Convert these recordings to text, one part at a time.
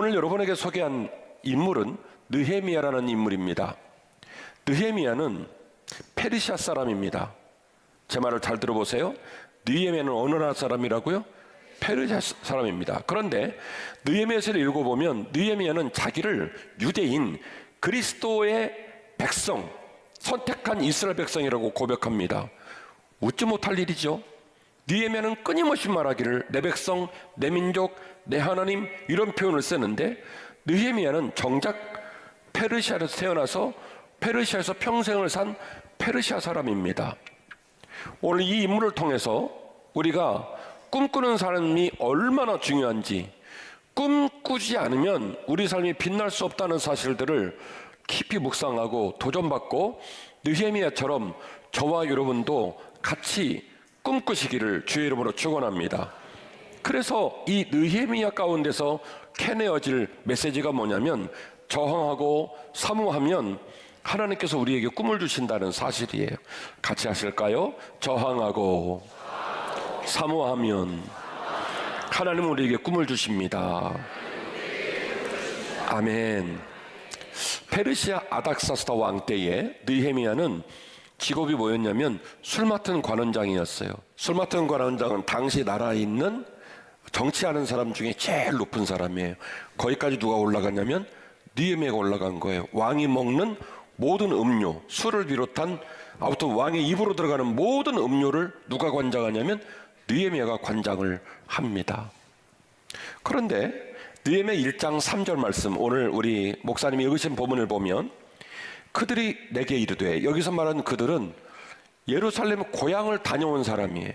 오늘 여러분에게 소개한 인물은 느헤미야라는 인물입니다. 느헤미야는 페르시아 사람입니다. 제 말을 잘 들어보세요. 느헤미야는 어느 나라 사람이라고요? 페르시아 사람입니다. 그런데 느헤미야서를 읽어보면 느헤미야는 자기를 유대인 그리스도의 백성, 선택한 이스라엘 백성이라고 고백합니다. 웃지 못할 일이죠. 느헤미야는 끊임없이 말하기를 내 백성, 내 민족, 내 하나님 이런 표현을 쓰는데 느헤미야는 정작 페르시아에서 태어나서 페르시아에서 평생을 산 페르시아 사람입니다. 오늘 이 인물을 통해서 우리가 꿈꾸는 사람이 얼마나 중요한지, 꿈꾸지 않으면 우리 삶이 빛날 수 없다는 사실들을 깊이 묵상하고 도전받고 느헤미야처럼 저와 여러분도 같이 꿈꾸시기를 주의 이름으로 축원합니다. 그래서 이 느헤미야 가운데서 캐내어질 메시지가 뭐냐면 저항하고 사모하면 하나님께서 우리에게 꿈을 주신다는 사실이에요. 같이 하실까요? 저항하고 사모하면 하나님은 우리에게 꿈을 주십니다. 아멘. 페르시아 아닥사스다 왕 때에 느헤미야는 직업이 뭐였냐면 술 맡은 관원장이었어요. 술 맡은 관원장은 당시 나라에 있는 정치하는 사람 중에 제일 높은 사람이에요. 거기까지 누가 올라갔냐면 느헤미야가 올라간 거예요. 왕이 먹는 모든 음료, 술을 비롯한 아무튼 왕의 입으로 들어가는 모든 음료를 누가 관장하냐면 느헤미야가 관장을 합니다. 그런데 느헤미야 1장 3절 말씀, 오늘 우리 목사님이 읽으신 본문을 보면 그들이 내게 이르되, 여기서 말하는 그들은 예루살렘 고향을 다녀온 사람이에요.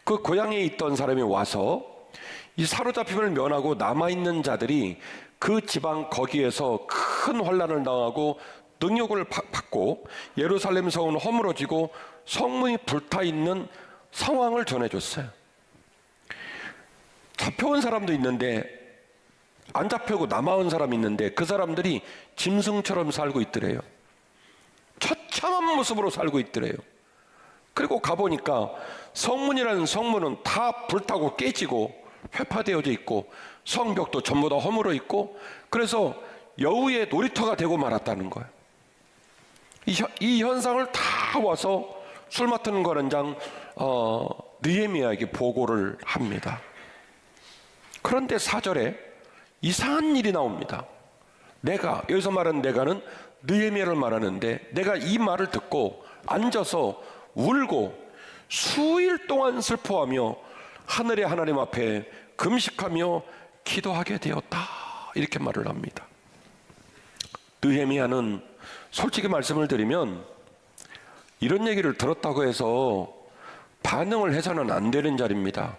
그 고향에 있던 사람이 와서 이 사로잡힘을 면하고 남아있는 자들이 그 지방 거기에서 큰 환난을 당하고 능욕을 받고 예루살렘 성은 허물어지고 성문이 불타있는 상황을 전해줬어요. 잡혀온 사람도 있는데 안 잡혀고 남아온 사람이 있는데 그 사람들이 짐승처럼 살고 있더래요. 처참한 모습으로 살고 있더래요. 그리고 가보니까 성문이라는 성문은 다 불타고 깨지고 회파되어져 있고 성벽도 전부 다 허물어 있고 그래서 여우의 놀이터가 되고 말았다는 거예요. 이 현상을 다 와서 술 맡은 관원장 느헤미야에게 보고를 합니다. 그런데 4절에 이상한 일이 나옵니다. 내가, 여기서 말하는 내가는 느헤미야를 말하는데 내가 이 말을 듣고 앉아서 울고 수일 동안 슬퍼하며 하늘의 하나님 앞에 금식하며 기도하게 되었다, 이렇게 말을 합니다. 느헤미야는 솔직히 말씀을 드리면 이런 얘기를 들었다고 해서 반응을 해서는 안 되는 자리입니다.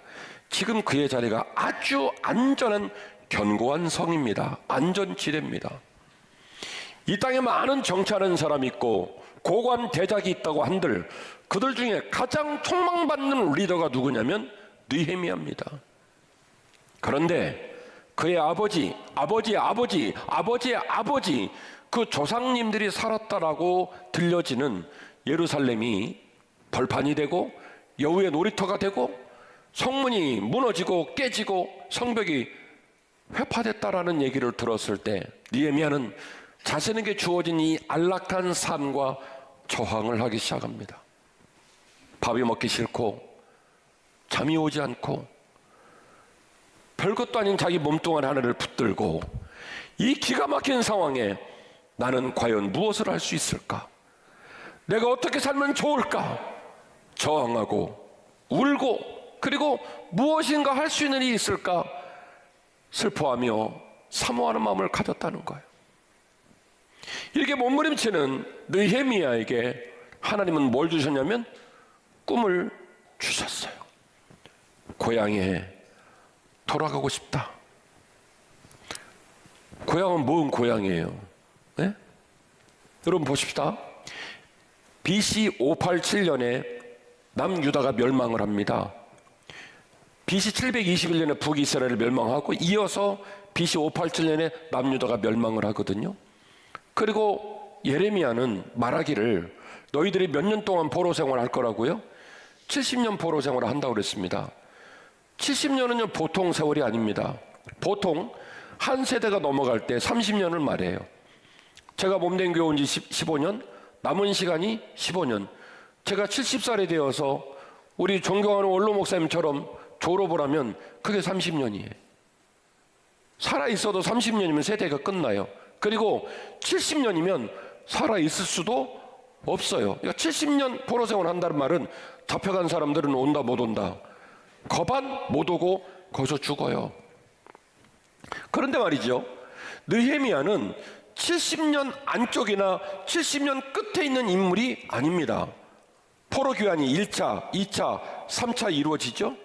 지금 그의 자리가 아주 안전한 견고한 성입니다. 안전지대입니다. 이 땅에 많은 정치하는 사람이 있고 고관 대작이 있다고 한들 그들 중에 가장 촉망받는 리더가 누구냐면 느헤미야입니다. 그런데 그의 아버지의 아버지 그 조상님들이 살았다라고 들려지는 예루살렘이 벌판이 되고 여우의 놀이터가 되고 성문이 무너지고 깨지고 성벽이 회파됐다라는 얘기를 들었을 때 느헤미야는 자신에게 주어진 이 안락한 삶과 저항을 하기 시작합니다. 밥이 먹기 싫고 잠이 오지 않고 별것도 아닌 자기 몸뚱아리 하나를 붙들고 이 기가 막힌 상황에 나는 과연 무엇을 할 수 있을까? 내가 어떻게 살면 좋을까? 저항하고 울고 그리고 무엇인가 할 수 있는 일이 있을까? 슬퍼하며 사모하는 마음을 가졌다는 거예요. 이렇게 몸부림치는 느헤미야에게 하나님은 뭘 주셨냐면 꿈을 주셨어요. 고향에 돌아가고 싶다. 고향은 뭔 고향이에요? 네? 여러분 보십시다. BC 587년에 남유다가 멸망을 합니다. BC 721년에 북이스라엘을 멸망하고 이어서 BC 587년에 남유다가 멸망을 하거든요. 그리고 예레미야는 말하기를 너희들이 몇 년 동안 포로 생활할 거라고요? 70년 포로 생활을 한다고 그랬습니다. 70년은요 보통 세월이 아닙니다. 보통 한 세대가 넘어갈 때 30년을 말해요. 제가 몸된 교회 온 지 15년, 남은 시간이 15년. 제가 70살이 되어서 우리 존경하는 원로 목사님처럼 졸업을 하면 그게 30년이에요. 살아있어도 30년이면 세대가 끝나요. 그리고 70년이면 살아있을 수도 없어요. 그러니까 70년 포로 생활 한다는 말은 잡혀간 사람들은 온다 못 온다. 거반 못 오고 거기서 죽어요. 그런데 말이죠, 느헤미야는 70년 안쪽이나 70년 끝에 있는 인물이 아닙니다. 포로 귀환이 1차, 2차, 3차 이루어지죠.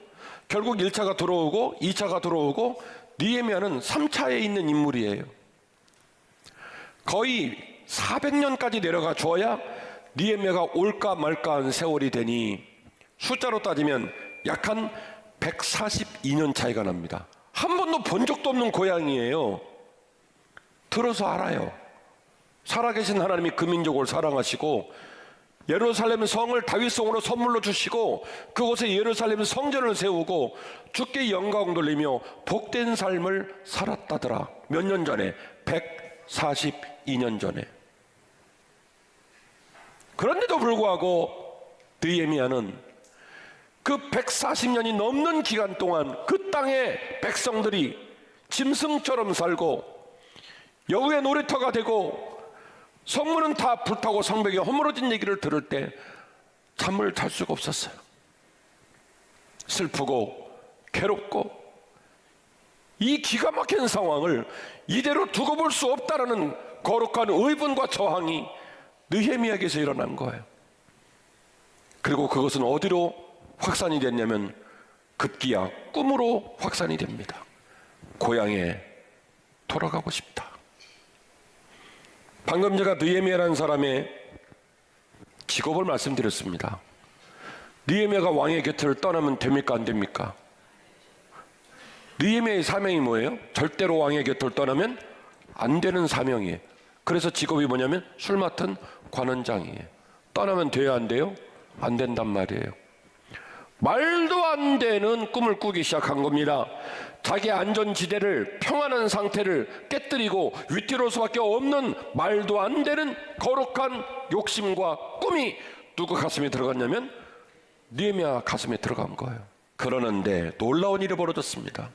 결국 1차가 들어오고 2차가 들어오고 느헤미야는 3차에 있는 인물이에요. 거의 400년까지 내려가 줘야 느헤미야가 올까 말까한 세월이 되니 숫자로 따지면 약 한 142년 차이가 납니다. 한 번도 본 적도 없는 고향이에요. 들어서 알아요. 살아계신 하나님이 그 민족을 사랑하시고 예루살렘 성을 다윗성으로 선물로 주시고 그곳에 예루살렘 성전을 세우고 주께 영광 돌리며 복된 삶을 살았다더라. 몇 년 전에? 142년 전에. 그런데도 불구하고 느헤미야는 그 140년이 넘는 기간 동안 그 땅의 백성들이 짐승처럼 살고 여우의 놀이터가 되고 성문은 다 불타고 성벽이 허물어진 얘기를 들을 때 잠을 잘 수가 없었어요. 슬프고 괴롭고 이 기가 막힌 상황을 이대로 두고 볼 수 없다라는 거룩한 의분과 저항이 느헤미야에게서 일어난 거예요. 그리고 그것은 어디로 확산이 됐냐면 급기야 꿈으로 확산이 됩니다. 고향에 돌아가고 싶다. 방금 제가 느헤미야라는 사람의 직업을 말씀드렸습니다. 느헤미야가 왕의 곁을 떠나면 됩니까 안 됩니까? 느헤미야의 사명이 뭐예요? 절대로 왕의 곁을 떠나면 안 되는 사명이에요. 그래서 직업이 뭐냐면 술 맡은 관원장이에요. 떠나면 돼요 안 돼요? 안 된단 말이에요. 말도 안 되는 꿈을 꾸기 시작한 겁니다. 자기 안전지대를, 평안한 상태를 깨뜨리고 위태로울 수밖에 없는 말도 안 되는 거룩한 욕심과 꿈이 누구 가슴에 들어갔냐면 느헤미야 가슴에 들어간 거예요. 그러는데 놀라운 일이 벌어졌습니다.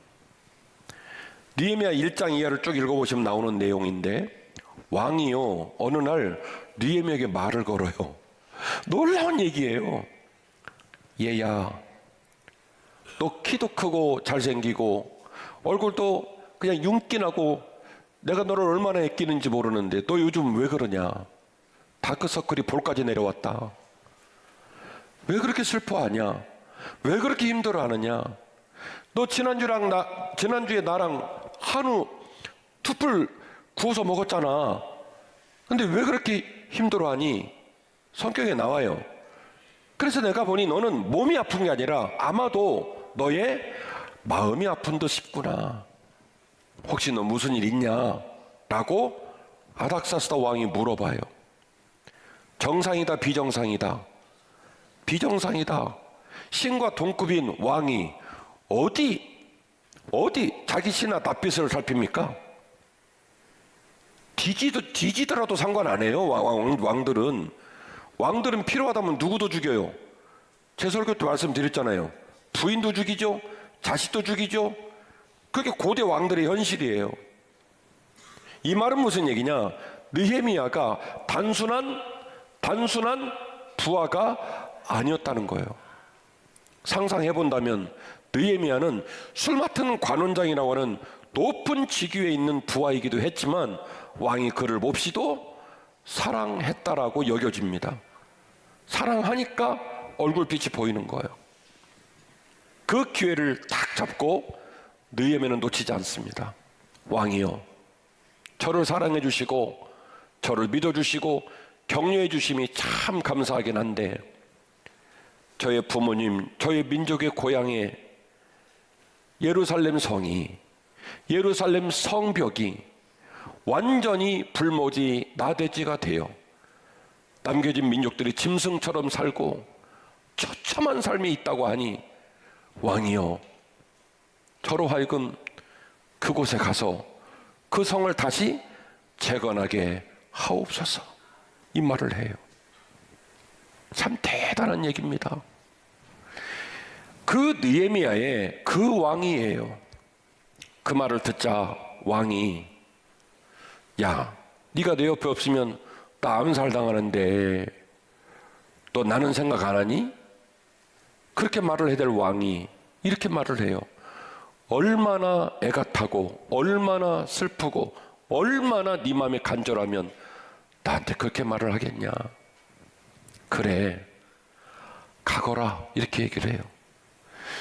느헤미야 1장 2하를 쭉 읽어보시면 나오는 내용인데 왕이요 어느 날 느헤미야에게 말을 걸어요. 놀라운 얘기예요. 얘야, 너 키도 크고 잘생기고 얼굴도 그냥 윤기 나고 내가 너를 얼마나 아끼는지 모르는데 너 요즘 왜 그러냐? 다크서클이 볼까지 내려왔다. 왜 그렇게 슬퍼하냐? 왜 그렇게 힘들어하느냐? 너 지난주에 나랑 한우 투풀 구워서 먹었잖아. 근데 왜 그렇게 힘들어하니? 성경에 나와요. 그래서 내가 보니 너는 몸이 아픈 게 아니라 아마도 너의 마음이 아픈 듯 싶구나. 혹시 너 무슨 일 있냐? 라고 아닥사스다 왕이 물어봐요. 정상이다 비정상이다? 비정상이다. 신과 동급인 왕이 어디 자기 신하 낯빛을 살핍니까? 뒤지더라도 상관 안 해요. 왕들은 필요하다면 누구도 죽여요. 제 설교 때 말씀드렸잖아요. 부인도 죽이죠. 자식도 죽이죠. 그게 고대 왕들의 현실이에요. 이 말은 무슨 얘기냐? 느헤미야가 단순한 부하가 아니었다는 거예요. 상상해본다면 느헤미야는 술 맡은 관원장이라고 하는 높은 직위에 있는 부하이기도 했지만 왕이 그를 몹시도 사랑했다라고 여겨집니다. 사랑하니까 얼굴빛이 보이는 거예요. 그 기회를 딱 잡고 느헤미야는 놓치지 않습니다. 왕이여, 저를 사랑해 주시고 저를 믿어 주시고 격려해 주심이 참 감사하긴 한데 저의 부모님, 저의 민족의 고향에 예루살렘 성이, 예루살렘 성벽이 완전히 불모지 나대지가 되어 남겨진 민족들이 짐승처럼 살고 처참한 삶이 있다고 하니 왕이여, 저로 하여금 그곳에 가서 그 성을 다시 재건하게 하옵소서. 이 말을 해요. 참 대단한 얘기입니다. 그 느헤미야의 그 왕이에요. 그 말을 듣자 왕이, 야, 네가 내 옆에 없으면 나 암살 당하는데 너 나는 생각 안 하니? 그렇게 말을 해야 될 왕이 이렇게 말을 해요. 얼마나 애가 타고 얼마나 슬프고 얼마나 네 마음이 간절하면 나한테 그렇게 말을 하겠냐. 그래, 가거라. 이렇게 얘기를 해요.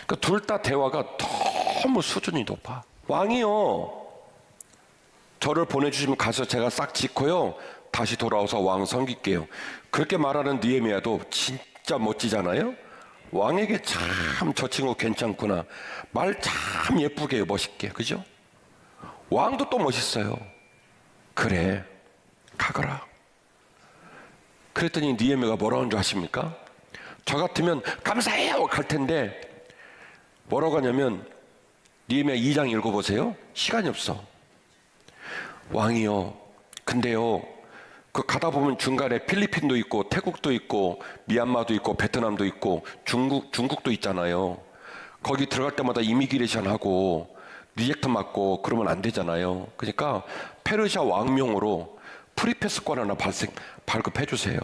그러니까 둘 다 대화가 너무 수준이 높아. 왕이요, 저를 보내주시면 가서 제가 싹 짓고요 다시 돌아와서 왕 섬길게요. 그렇게 말하는 느헤미야도 진짜 멋지잖아요. 왕에게 참 저 친구 괜찮구나. 말 참 예쁘게 해요. 멋있게. 그죠? 왕도 또 멋있어요. 그래, 가거라. 그랬더니 느헤미야가 뭐라고 한 줄 아십니까? 저 같으면 감사해요 갈 텐데 뭐라고 하냐면, 느헤미야 2장 읽어보세요. 시간이 없어. 왕이요, 근데요, 그 가다 보면 중간에 필리핀도 있고 태국도 있고 미얀마도 있고 베트남도 있고 중국도 있잖아요. 거기 들어갈 때마다 이미그레이션 하고 리젝트 맞고 그러면 안 되잖아요. 그러니까 페르시아 왕명으로 프리패스권 하나 발급해 주세요.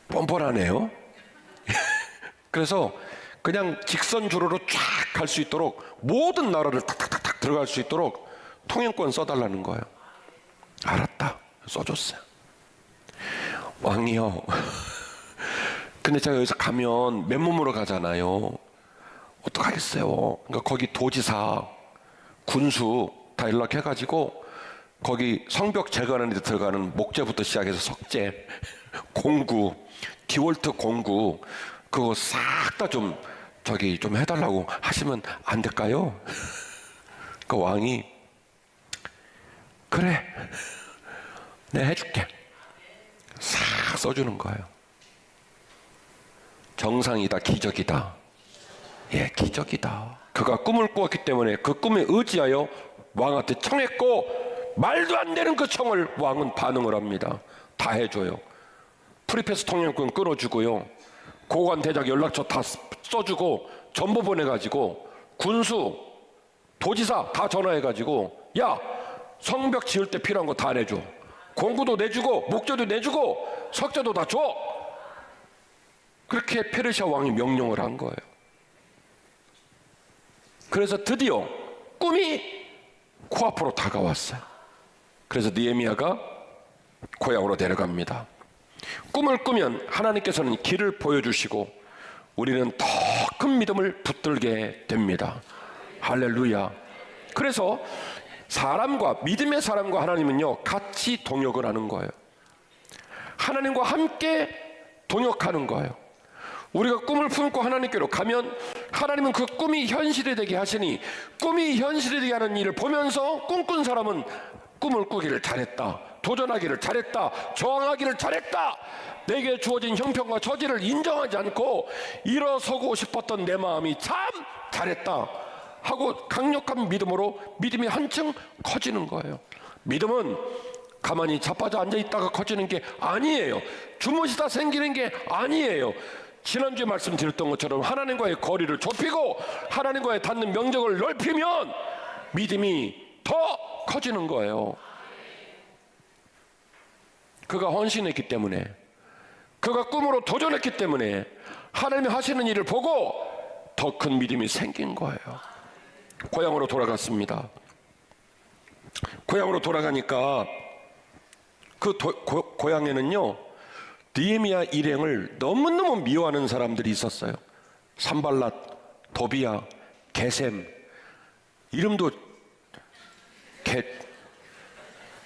뻔뻔하네요. 그래서 그냥 직선 주로로 쫙 갈 수 있도록, 모든 나라를 탁탁탁탁 들어갈 수 있도록 통행권 써달라는 거예요. 알았다. 써줬어요. 왕이요, 근데 제가 여기서 가면 맨몸으로 가잖아요. 어떡하겠어요. 그러니까 거기 도지사, 군수 다 연락해가지고 거기 성벽 재건하는 데 들어가는 목재부터 시작해서 석재, 공구, 디월트 공구, 그거 싹 다 좀 좀 해달라고 하시면 안 될까요? 그 왕이, 그래, 내가 해줄게. 싹 써주는 거예요. 정상이다, 기적이다. 예, 기적이다. 그가 꿈을 꾸었기 때문에 그 꿈에 의지하여 왕한테 청했고, 말도 안 되는 그 청을 왕은 반응을 합니다. 다 해줘요. 프리패스 통행권 끊어주고요, 고관 대작 연락처 다 써주고, 전부 보내가지고, 군수, 도지사 다 전화해가지고, 야, 성벽 지을 때 필요한 거 다 내줘. 공구도 내주고 목재도 내주고 석재도 다 줘. 그렇게 페르시아 왕이 명령을 한 거예요. 그래서 드디어 꿈이 코앞으로 다가왔어요. 그래서 느헤미야가 고향으로 내려갑니다. 꿈을 꾸면 하나님께서는 길을 보여주시고 우리는 더 큰 믿음을 붙들게 됩니다. 할렐루야. 그래서 사람과, 믿음의 사람과 하나님은요 같이 동역을 하는 거예요. 하나님과 함께 동역하는 거예요. 우리가 꿈을 품고 하나님께로 가면 하나님은 그 꿈이 현실이 되게 하시니, 꿈이 현실이 되게 하는 일을 보면서 꿈꾼 사람은 꿈을 꾸기를 잘했다, 도전하기를 잘했다, 저항하기를 잘했다, 내게 주어진 형편과 처지를 인정하지 않고 일어서고 싶었던 내 마음이 참 잘했다 하고 강력한 믿음으로 믿음이 한층 커지는 거예요. 믿음은 가만히 자빠져 앉아있다가 커지는 게 아니에요. 주무시다 생기는 게 아니에요. 지난주에 말씀드렸던 것처럼 하나님과의 거리를 좁히고 하나님과의 닿는 명적을 넓히면 믿음이 더 커지는 거예요. 그가 헌신했기 때문에, 그가 꿈으로 도전했기 때문에 하나님이 하시는 일을 보고 더 큰 믿음이 생긴 거예요. 고향으로 돌아갔습니다. 고향으로 돌아가니까 그 고향에는요 느헤미야 일행을 너무너무 미워하는 사람들이 있었어요. 산발랏, 도비야, 게셈, 이름도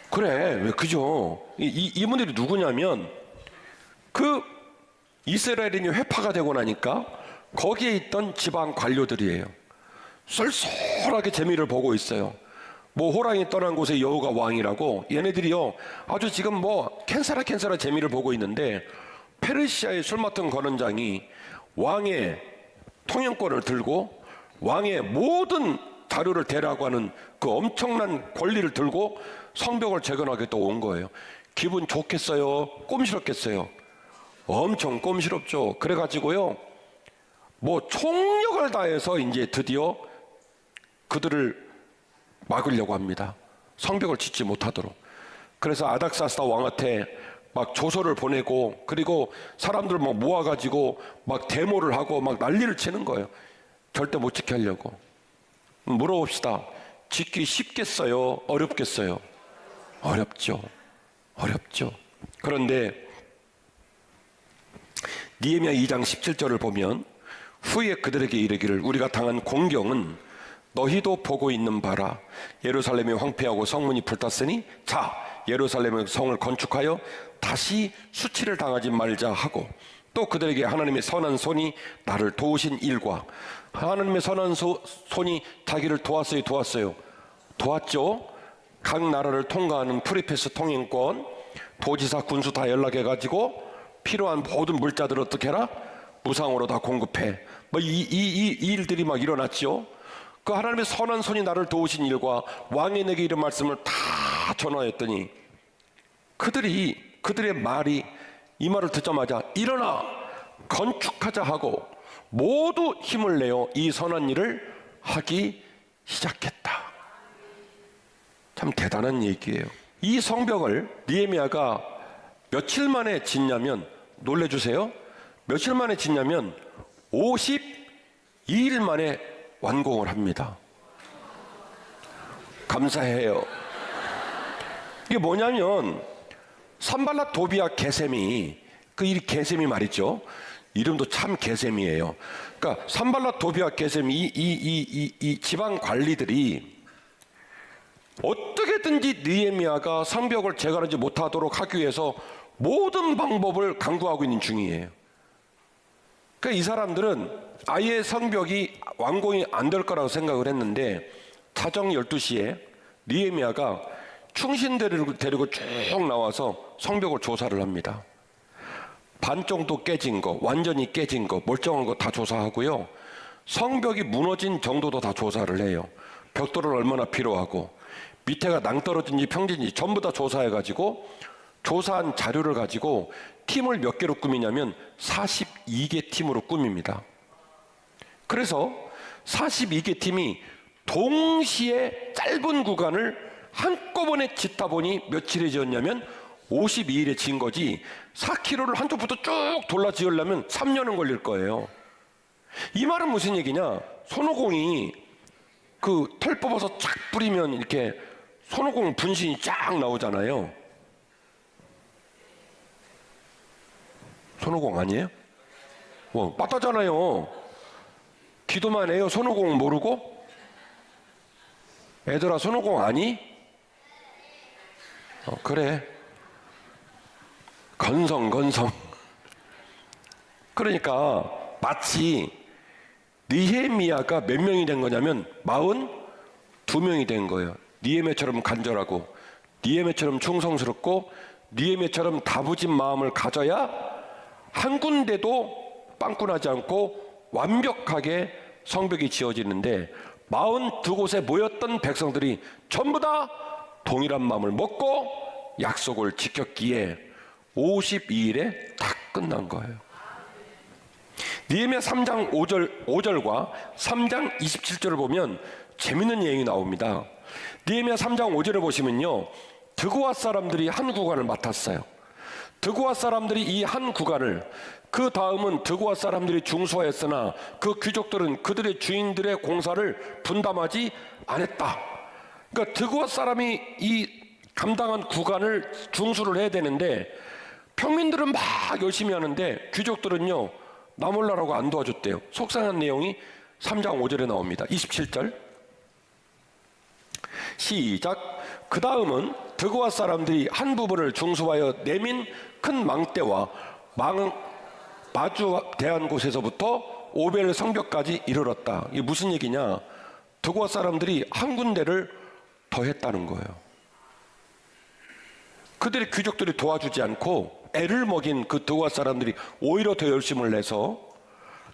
그래, 왜 그죠? 이분들이 누구냐면 그 이스라엘인이 회파가 되고 나니까 거기에 있던 지방 관료들이에요. 쏠쏠하게 재미를 보고 있어요. 뭐 호랑이 떠난 곳에 여호가 왕이라고, 얘네들이요 아주 지금 뭐 캔사라 재미를 보고 있는데, 페르시아의 술 맡은 관원장이 왕의 통행권을 들고 왕의 모든 자료를 대라고 하는 그 엄청난 권리를 들고 성벽을 재건하겠다고 온 거예요. 기분 좋겠어요? 꼼시럽겠어요? 엄청 꼼시럽죠. 그래가지고요, 뭐 총력을 다해서 이제 드디어 그들을 막으려고 합니다. 성벽을 짓지 못하도록. 그래서 아닥사스다 왕한테 막 조서를 보내고, 그리고 사람들 막 모아가지고 막 데모를 하고 막 난리를 치는 거예요. 절대 못 지게 하려고. 물어봅시다. 짓기 쉽겠어요? 어렵겠어요? 어렵죠. 어렵죠. 그런데 느헤미야 2장 17절을 보면 후에 그들에게 이르기를 우리가 당한 공경은 너희도 보고 있는 바라. 예루살렘이 황폐하고 성문이 불탔으니 자 예루살렘의 성을 건축하여 다시 수치를 당하지 말자 하고, 또 그들에게 하나님의 선한 손이 나를 도우신 일과, 하나님의 선한 손이 자기를 도왔어요? 도왔죠. 각 나라를 통과하는 프리패스 통행권, 도지사 군수 다 연락해가지고 필요한 모든 물자들을 어떻게 해라? 무상으로 다 공급해. 뭐 이 일들이 막 일어났죠. 그 하나님의 선한 손이 나를 도우신 일과 왕이 내게 이런 말씀을 다 전하였더니 그들의 말이, 이 말을 듣자마자 일어나 건축하자 하고 모두 힘을 내어 이 선한 일을 하기 시작했다. 참 대단한 얘기예요. 이 성벽을 느헤미야가 며칠 만에 짓냐면, 놀래주세요, 며칠 만에 짓냐면 52일 만에 완공을 합니다. 감사해요. 이게 뭐냐면 산발랏 도비아 게셈이, 이 게셈이 말이죠, 이름도 참 게셈이에요. 그러니까 산발랏 도비아 게셈, 이 지방 관리들이 어떻게든지 느헤미야가 성벽을 재건하지 못하도록 하기 위해서 모든 방법을 강구하고 있는 중이에요. 그러니까 이 사람들은 아예 성벽이 완공이 안 될 거라고 생각을 했는데, 자정 12시에 느헤미야가 충신들을 데리고 쭉 나와서 성벽을 조사를 합니다. 반 정도 깨진 거, 완전히 깨진 거, 멀쩡한 거 다 조사하고요, 성벽이 무너진 정도도 다 조사를 해요. 벽돌은 얼마나 필요하고 밑에가 낭떠러진지 평진지 전부 다 조사해가지고, 조사한 자료를 가지고 팀을 몇 개로 꾸미냐면 42개 팀으로 꾸밉니다. 그래서 42개 팀이 동시에 짧은 구간을 한꺼번에 짓다 보니 며칠에 지었냐면 52일에 지은 거지, 4km를 한쪽부터 쭉 돌라 지으려면 3년은 걸릴 거예요. 이 말은 무슨 얘기냐? 손오공이 그 털 뽑아서 쫙 뿌리면 이렇게 손오공 분신이 쫙 나오잖아요. 손오공 아니에요? 맞다잖아요. 기도만 해요. 손오공 모르고? 애들아, 손오공 아니? 그래. 건성. 그러니까 마치 느헤미야가 몇 명이 된 거냐면 42명이 된 거예요. 느헤미야처럼 간절하고, 느헤미야처럼 충성스럽고, 느헤미야처럼 다부진 마음을 가져야 한 군데도 빵꾸나지 않고 완벽하게 성벽이 지어지는데, 42곳에 모였던 백성들이 전부 다 동일한 마음을 먹고 약속을 지켰기에 52일에 다 끝난 거예요. 느헤미야 3장 5절과 3장 27절을 보면 재밌는 내용이 나옵니다. 느헤미야 3장 5절을 보시면요, 드고아 사람들이 한 구간을 맡았어요. 드고아 사람들이 이 한 구간을, 그 다음은 드고아 사람들이 중수하였으나 그 귀족들은 그들의 주인들의 공사를 분담하지 않았다. 그러니까 드고아 사람이 이 감당한 구간을 중수를 해야 되는데, 평민들은 막 열심히 하는데 귀족들은요 나 몰라라고 안 도와줬대요. 속상한 내용이 3장 5절에 나옵니다. 27절 시작. 그 다음은 드고아 사람들이 한 부분을 중수하여 내민 큰 망대와 마주대한 곳에서부터 오벨 성벽까지 이르렀다. 이게 무슨 얘기냐? 드고아 사람들이 한 군데를 더 했다는 거예요. 그들의 귀족들이 도와주지 않고 애를 먹인 그 드고아 사람들이 오히려 더 열심을 내서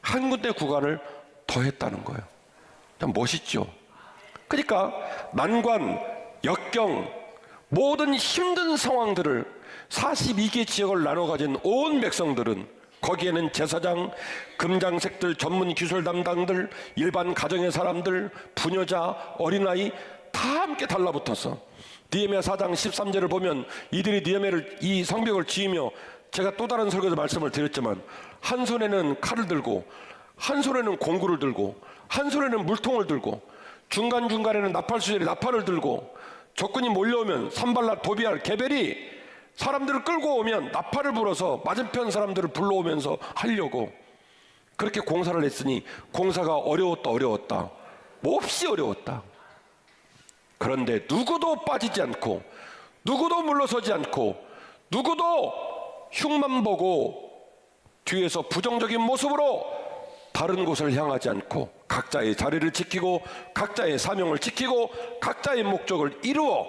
한 군데 구간을 더 했다는 거예요. 참 멋있죠. 그러니까 난관, 역경, 모든 힘든 상황들을 42개 지역을 나눠 가진 온 백성들은, 거기에는 제사장, 금장색들, 전문 기술 담당들, 일반 가정의 사람들, 부녀자, 어린아이 다 함께 달라붙어서 느헤미야 4장 13절을 보면 이들이 느헤미야를, 이 성벽을 지으며, 제가 또 다른 설교에서 말씀을 드렸지만 한 손에는 칼을 들고, 한 손에는 공구를 들고, 한 손에는 물통을 들고, 중간중간에는 나팔수절이 나팔을 들고, 적군이 몰려오면 산발랏, 도비알, 게벨이 사람들을 끌고 오면 나팔을 불어서 맞은편 사람들을 불러오면서 하려고 그렇게 공사를 했으니, 공사가 어려웠다. 몹시 어려웠다. 그런데 누구도 빠지지 않고, 누구도 물러서지 않고, 누구도 흉만 보고 뒤에서 부정적인 모습으로 다른 곳을 향하지 않고, 각자의 자리를 지키고 각자의 사명을 지키고 각자의 목적을 이루어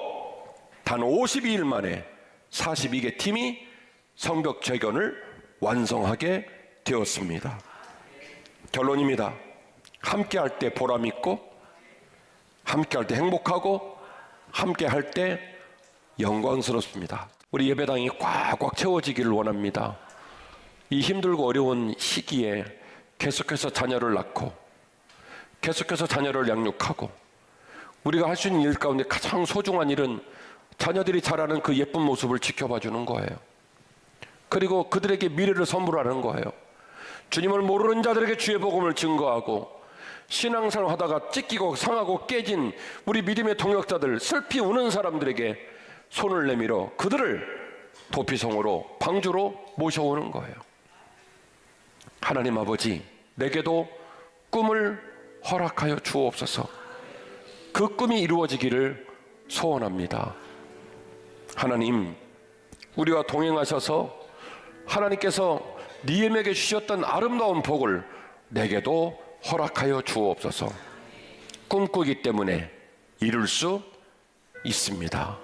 단 52일 만에 42개 팀이 성벽 재건을 완성하게 되었습니다. 결론입니다. 함께 할 때 보람 있고, 함께 할 때 행복하고, 함께 할 때 영광스럽습니다. 우리 예배당이 꽉꽉 채워지기를 원합니다. 이 힘들고 어려운 시기에 계속해서 자녀를 낳고, 계속해서 자녀를 양육하고, 우리가 할 수 있는 일 가운데 가장 소중한 일은 자녀들이 자라는 그 예쁜 모습을 지켜봐 주는 거예요. 그리고 그들에게 미래를 선물하는 거예요. 주님을 모르는 자들에게 주의 복음을 증거하고, 신앙생활 하다가 찢기고 상하고 깨진 우리 믿음의 동역자들, 슬피 우는 사람들에게 손을 내밀어 그들을 도피성으로, 방주로 모셔오는 거예요. 하나님 아버지, 내게도 꿈을 허락하여 주옵소서. 그 꿈이 이루어지기를 소원합니다. 하나님, 우리와 동행하셔서 하나님께서 느헤미야에게 주셨던 아름다운 복을 내게도 허락하여 주옵소서. 꿈꾸기 때문에 이룰 수 있습니다.